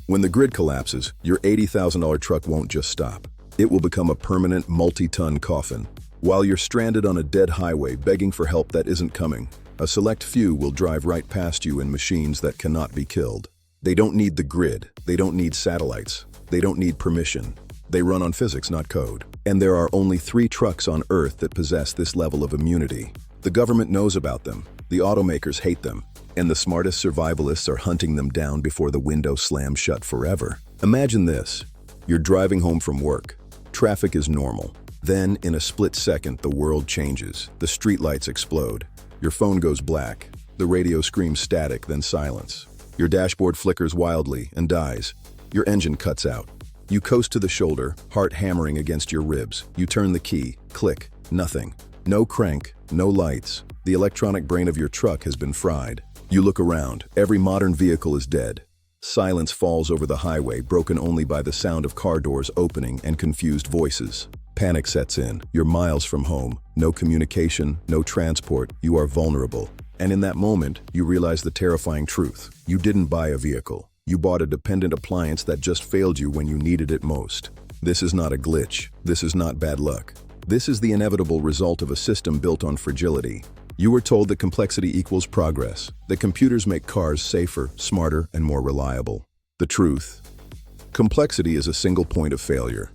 When the grid collapses, your $80,000 truck won't just stop. It will become a permanent multi-ton coffin. While you're stranded on a dead highway begging for help that isn't coming, a select few will drive right past you in machines that cannot be killed. They don't need the grid. They don't need satellites. They don't need permission. They run on physics, not code. And there are only 3 trucks on Earth that possess this level of immunity. The government knows about them. The automakers hate them. And the smartest survivalists are hunting them down before the window slams shut forever. Imagine this. You're driving home from work. Traffic is normal. Then, in a split second, the world changes. The streetlights explode. Your phone goes black. The radio screams static, then silence. Your dashboard flickers wildly and dies. Your engine cuts out. You coast to the shoulder, heart hammering against your ribs. You turn the key. Click. Nothing. No crank. No lights. The electronic brain of your truck has been fried. You look around. Every modern vehicle is dead. Silence falls over the highway, broken only by the sound of car doors opening and confused voices. Panic sets in. You're miles from home. No communication, no transport. You are vulnerable. And in that moment, you realize the terrifying truth. You didn't buy a vehicle. You bought a dependent appliance that just failed you when you needed it most. This is not a glitch. This is not bad luck. This is the inevitable result of a system built on fragility. You were told that complexity equals progress, that computers make cars safer, smarter, and more reliable. The truth: complexity is a single point of failure.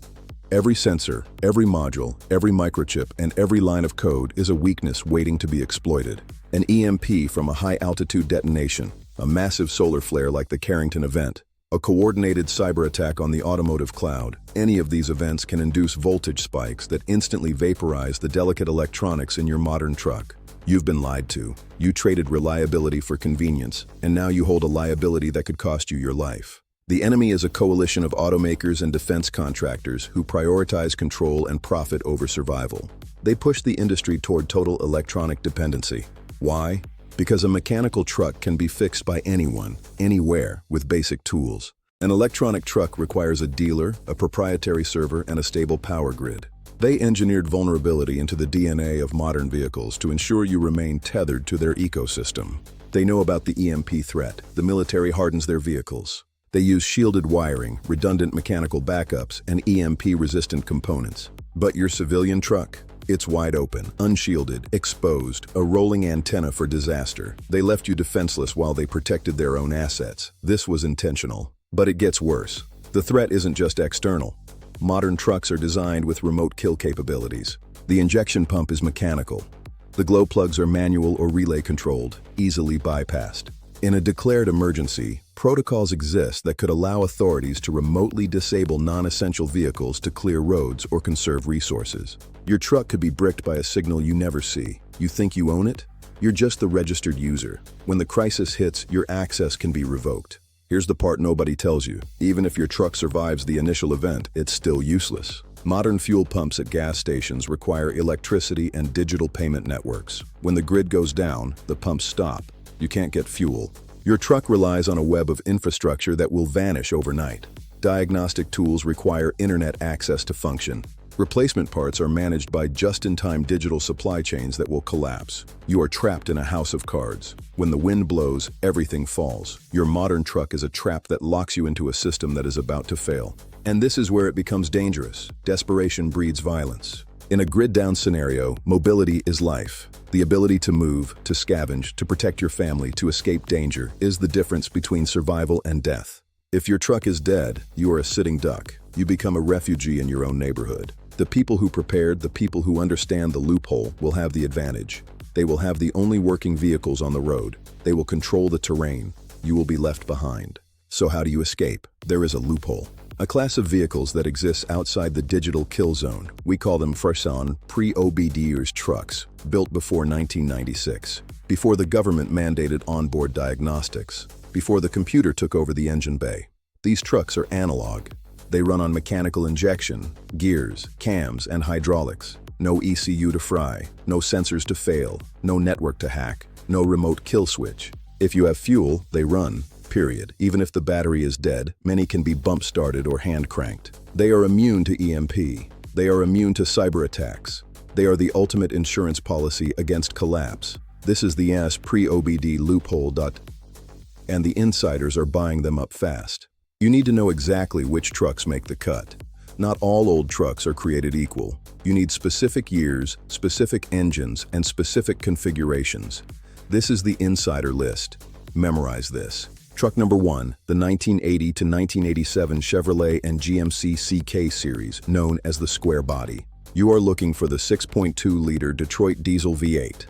Every sensor, every module, every microchip, and every line of code is a weakness waiting to be exploited. An EMP from a high-altitude detonation, a massive solar flare like the Carrington event, a coordinated cyber attack on the automotive cloud. Any of these events can induce voltage spikes that instantly vaporize the delicate electronics in your modern truck. You've been lied to. You traded reliability for convenience, and now you hold a liability that could cost you your life. The enemy is a coalition of automakers and defense contractors who prioritize control and profit over survival. They push the industry toward total electronic dependency. Why? Because a mechanical truck can be fixed by anyone, anywhere, with basic tools. An electronic truck requires a dealer, a proprietary server, and a stable power grid. They engineered vulnerability into the DNA of modern vehicles to ensure you remain tethered to their ecosystem. They know about the EMP threat. The military hardens their vehicles. They use shielded wiring, redundant mechanical backups, and EMP-resistant components. But your civilian truck? It's wide open, unshielded, exposed, a rolling antenna for disaster. They left you defenseless while they protected their own assets. This was intentional. But it gets worse. The threat isn't just external. Modern trucks are designed with remote kill capabilities. The injection pump is mechanical. The glow plugs are manual or relay controlled, easily bypassed. In a declared emergency, protocols exist that could allow authorities to remotely disable non-essential vehicles to clear roads or conserve resources. Your truck could be bricked by a signal you never see. You think you own it? You're just the registered user. When the crisis hits, your access can be revoked. Here's the part nobody tells you. Even if your truck survives the initial event, it's still useless. Modern fuel pumps at gas stations require electricity and digital payment networks. When the grid goes down, the pumps stop. You can't get fuel. Your truck relies on a web of infrastructure that will vanish overnight. Diagnostic tools require internet access to function. Replacement parts are managed by just-in-time digital supply chains that will collapse. You are trapped in a house of cards. When the wind blows, everything falls. Your modern truck is a trap that locks you into a system that is about to fail. And this is where it becomes dangerous. Desperation breeds violence. In a grid-down scenario, mobility is life. The ability to move, to scavenge, to protect your family, to escape danger is the difference between survival and death. If your truck is dead, you are a sitting duck. You become a refugee in your own neighborhood. The people who prepared, the people who understand the loophole, will have the advantage. They will have the only working vehicles on the road. They will control the terrain. You will be left behind. So how do you escape? There is a loophole. A class of vehicles that exists outside the digital kill zone. We call them Pre-OBD trucks, built before 1996, before the government mandated onboard diagnostics, before the computer took over the engine bay. These trucks are analog. They run on mechanical injection, gears, cams, and hydraulics. No ECU to fry, no sensors to fail, no network to hack, no remote kill switch. If you have fuel, they run. Period. Even if the battery is dead, many can be bump-started or hand-cranked. They are immune to EMP. They are immune to cyber attacks. They are the ultimate insurance policy against collapse. This is the Pre-OBD loophole. And the insiders are buying them up fast. You need to know exactly which trucks make the cut. Not all old trucks are created equal. You need specific years, specific engines, and specific configurations. This is the insider list. Memorize this. Truck number 1, the 1980 to 1987 Chevrolet and GMC CK series, known as the square body. You are looking for the 6.2-liter Detroit diesel V8.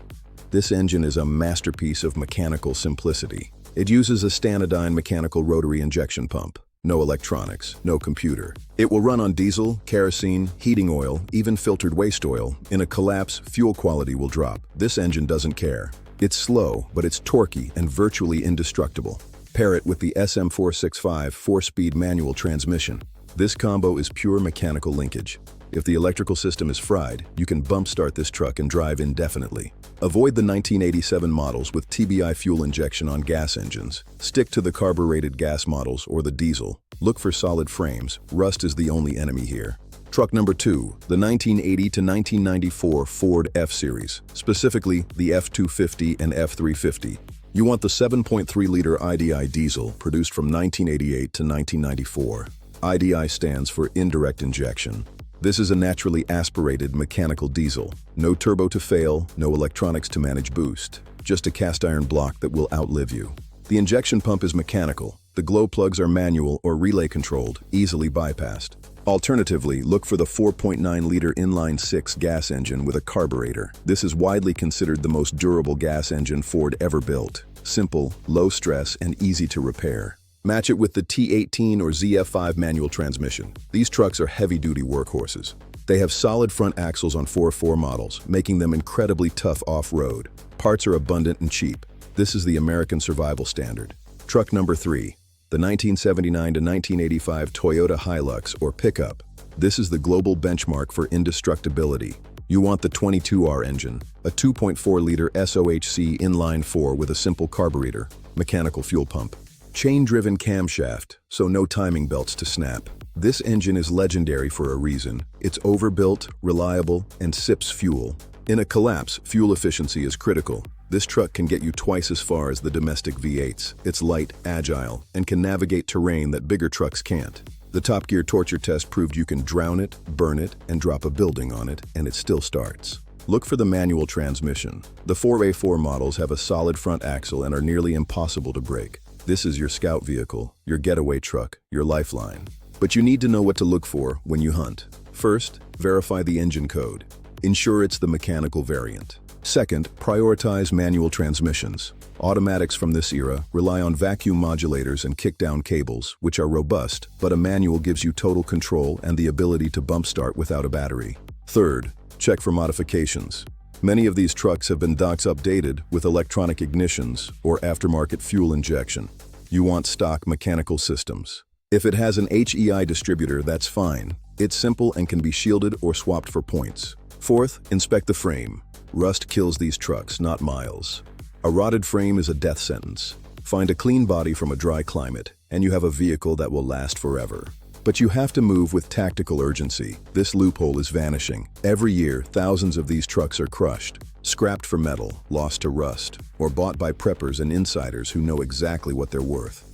This engine is a masterpiece of mechanical simplicity. It uses a Stanodyne mechanical rotary injection pump. No electronics, no computer. It will run on diesel, kerosene, heating oil, even filtered waste oil. In a collapse, fuel quality will drop. This engine doesn't care. It's slow, but it's torquey and virtually indestructible. Pair it with the SM465 4-speed manual transmission. This combo is pure mechanical linkage. If the electrical system is fried, you can bump start this truck and drive indefinitely. Avoid the 1987 models with TBI fuel injection on gas engines. Stick to the carbureted gas models or the diesel. Look for solid frames. Rust is the only enemy here. Truck number 2, the 1980 to 1994 Ford F-Series, specifically the F-250 and F-350. You want the 7.3-liter IDI diesel produced from 1988 to 1994. IDI stands for indirect injection. This is a naturally aspirated mechanical diesel. No turbo to fail, no electronics to manage boost. Just a cast iron block that will outlive you. The injection pump is mechanical. The glow plugs are manual or relay controlled, easily bypassed. Alternatively, look for the 4.9-liter inline-6 gas engine with a carburetor. This is widely considered the most durable gas engine Ford ever built. Simple, low stress, and easy to repair. Match it with the T18 or ZF5 manual transmission. These trucks are heavy-duty workhorses. They have solid front axles on 4.4 models, making them incredibly tough off-road. Parts are abundant and cheap. This is the American survival standard. Truck number 3, the 1979 to 1985 Toyota Hilux or pickup. This is the global benchmark for indestructibility. You want the 22R engine, a 2.4-liter SOHC inline-4 with a simple carburetor, mechanical fuel pump. Chain-driven camshaft, so no timing belts to snap. This engine is legendary for a reason. It's overbuilt, reliable, and sips fuel. In a collapse, fuel efficiency is critical. This truck can get you twice as far as the domestic V8s. It's light, agile, and can navigate terrain that bigger trucks can't. The Top Gear torture test proved you can drown it, burn it, and drop a building on it, and it still starts. Look for the manual transmission. The 4A4 models have a solid front axle and are nearly impossible to break. This is your scout vehicle, your getaway truck, your lifeline. But you need to know what to look for when you hunt. First, verify the engine code. Ensure it's the mechanical variant. Second, prioritize manual transmissions. Automatics from this era rely on vacuum modulators and kick-down cables, which are robust, but a manual gives you total control and the ability to bump start without a battery. Third, check for modifications. Many of these trucks have been docs updated with electronic ignitions or aftermarket fuel injection. You want stock mechanical systems. If it has an HEI distributor, that's fine. It's simple and can be shielded or swapped for points. Fourth, inspect the frame. Rust kills these trucks, not miles. A rotted frame is a death sentence. Find a clean body from a dry climate, and you have a vehicle that will last forever. But you have to move with tactical urgency. This loophole is vanishing. Every year, thousands of these trucks are crushed, scrapped for metal, lost to rust, or bought by preppers and insiders who know exactly what they're worth.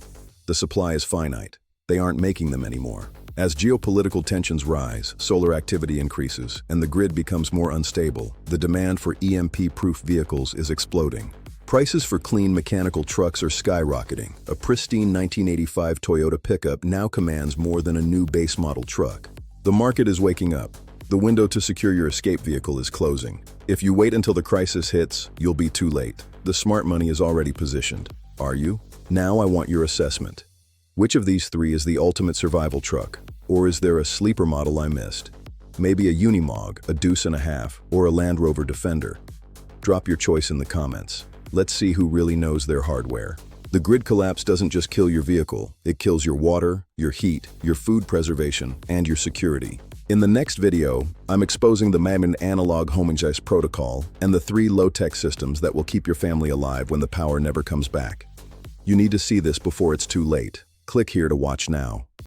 The supply is finite. They aren't making them anymore. As geopolitical tensions rise, solar activity increases, and the grid becomes more unstable, the demand for EMP-proof vehicles is exploding. Prices for clean mechanical trucks are skyrocketing. A pristine 1985 Toyota pickup now commands more than a new base model truck. The market is waking up. The window to secure your escape vehicle is closing. If you wait until the crisis hits, you'll be too late. The smart money is already positioned. Are you? Now I want your assessment. Which of these three is the ultimate survival truck? Or is there a sleeper model I missed? Maybe a Unimog, a Deuce and a Half, or a Land Rover Defender? Drop your choice in the comments. Let's see who really knows their hardware. The grid collapse doesn't just kill your vehicle, it kills your water, your heat, your food preservation, and your security. In the next video, I'm exposing the Mammon analog homogeneous protocol and the 3 low-tech systems that will keep your family alive when the power never comes back. You need to see this before it's too late. Click here to watch now.